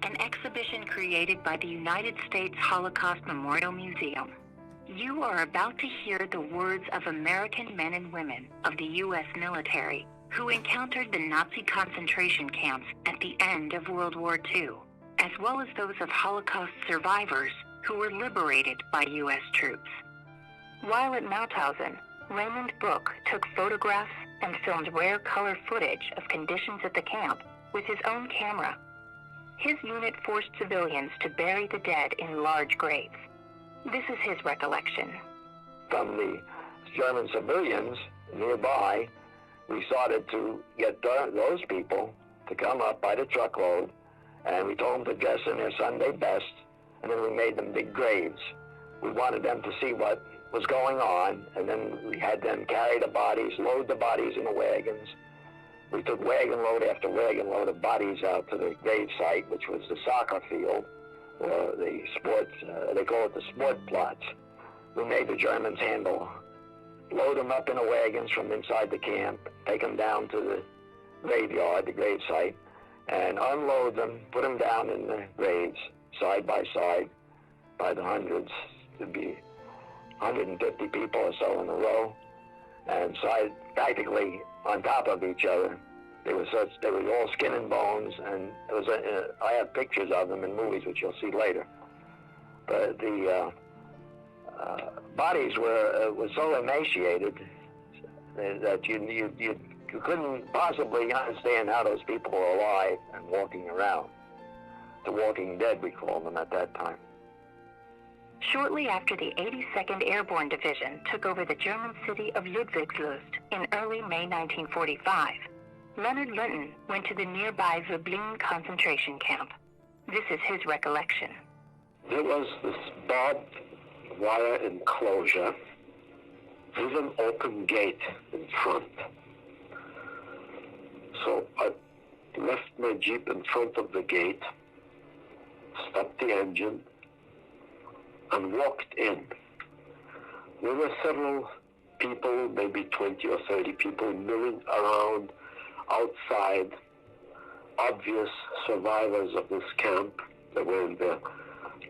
an exhibition created by the United States Holocaust Memorial Museum. You are about to hear the words of American men and women of the U.S. military who encountered the Nazi concentration camps at the end of World War II, as well as those of Holocaust survivors who were liberated by U.S. troops. While at Mauthausen, Raymond Book took photographs and filmed rare color footage of conditions at the camp with his own camera. His unit forced civilians to bury the dead in large graves. This is his recollection. From the German civilians nearby, we started to get those people to come up by the truckload, and we told them to dress in their Sunday best, and then we made them big graves. We wanted them to see what was going on, and then we had them carry the bodies, load the bodies in the wagons. We took wagon load after wagon load of bodies out to the grave site, which was the soccer field, or the sports, they call it the sport plots. We made the Germans handle, load them up in the wagons from inside the camp, take them down to the graveyard, the grave site, and unload them, put them down in the graves, side by side, by the hundreds. There'd be 150 people or so in a row, and practically on top of each other. They were all skin and bones, and it was I have pictures of them in movies, which you'll see later. But the bodies were so emaciated that you couldn't possibly understand how those people were alive and walking around. The Walking Dead, we called them at that time. Shortly after the 82nd Airborne Division took over the German city of Ludwigslust in early May 1945, Leonard Linton went to the nearby Verblingen concentration camp. This is his recollection. There was this barbed wire enclosure with an open gate in front. So I left my Jeep in front of the gate, stopped the engine, and walked in. There were several people, maybe 20 or 30 people, milling around outside, obvious survivors of this camp. They were in their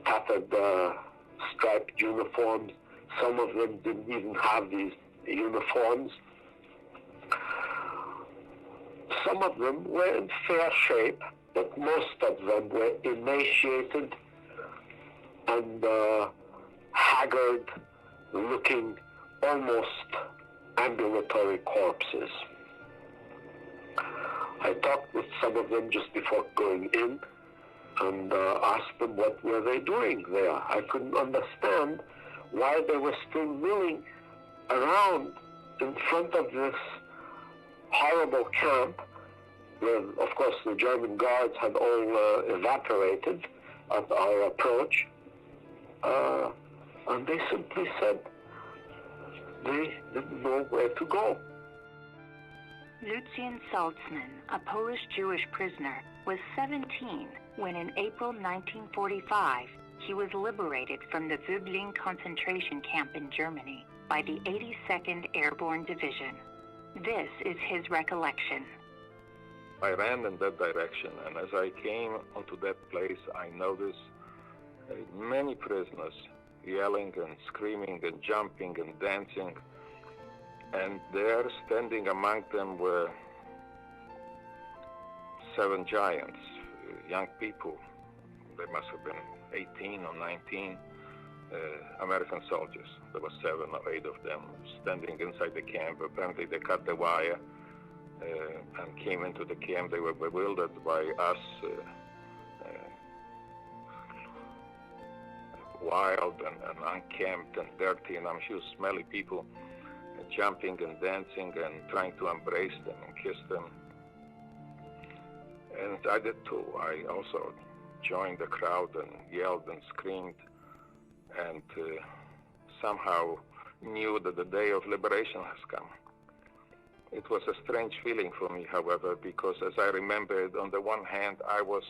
tattered striped uniforms. Some of them didn't even have these uniforms. Some of them were in fair shape, but most of them were emaciated and haggard, looking almost ambulatory corpses. I talked with some of them just before going in and asked them what were they doing there. I couldn't understand why they were still milling around in front of this horrible camp, where, of course, the German guards had all evaporated at our approach. And they simply said they didn't know where to go. Lucien Salzman, a Polish Jewish prisoner, was 17 when in April 1945 he was liberated from the Verblingen concentration camp in Germany by the 82nd Airborne Division. This is his recollection. I ran in that direction, and as I came onto that place, I noticed many prisoners yelling and screaming and jumping and dancing, and there, standing among them, were 7 giants, young people. They must have been 18 or 19 American soldiers. There were 7 or 8 of them standing inside the camp. Apparently they cut the wire and came into the camp. They were bewildered by us, wild and unkempt and dirty, and I'm sure smelly people, jumping and dancing and trying to embrace them and kiss them. And I did too. I also joined the crowd and yelled and screamed, and somehow knew that the day of liberation has come. It was a strange feeling for me, however, because as I remembered, on the one hand, I was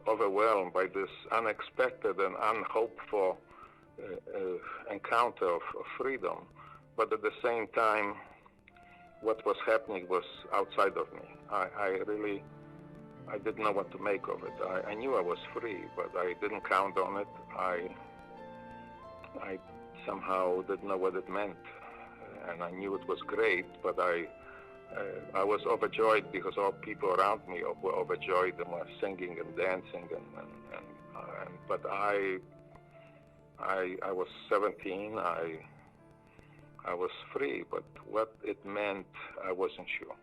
overwhelmed by this unexpected and unhoped for encounter of freedom, but at the same time, what was happening was outside of me. I really I didn't know what to make of it. I knew I was free, but I didn't count on it. I somehow didn't know what it meant, and I knew it was great, but I was overjoyed because all people around me were overjoyed and were singing and dancing, but I was 17. I was free, but what it meant, I wasn't sure.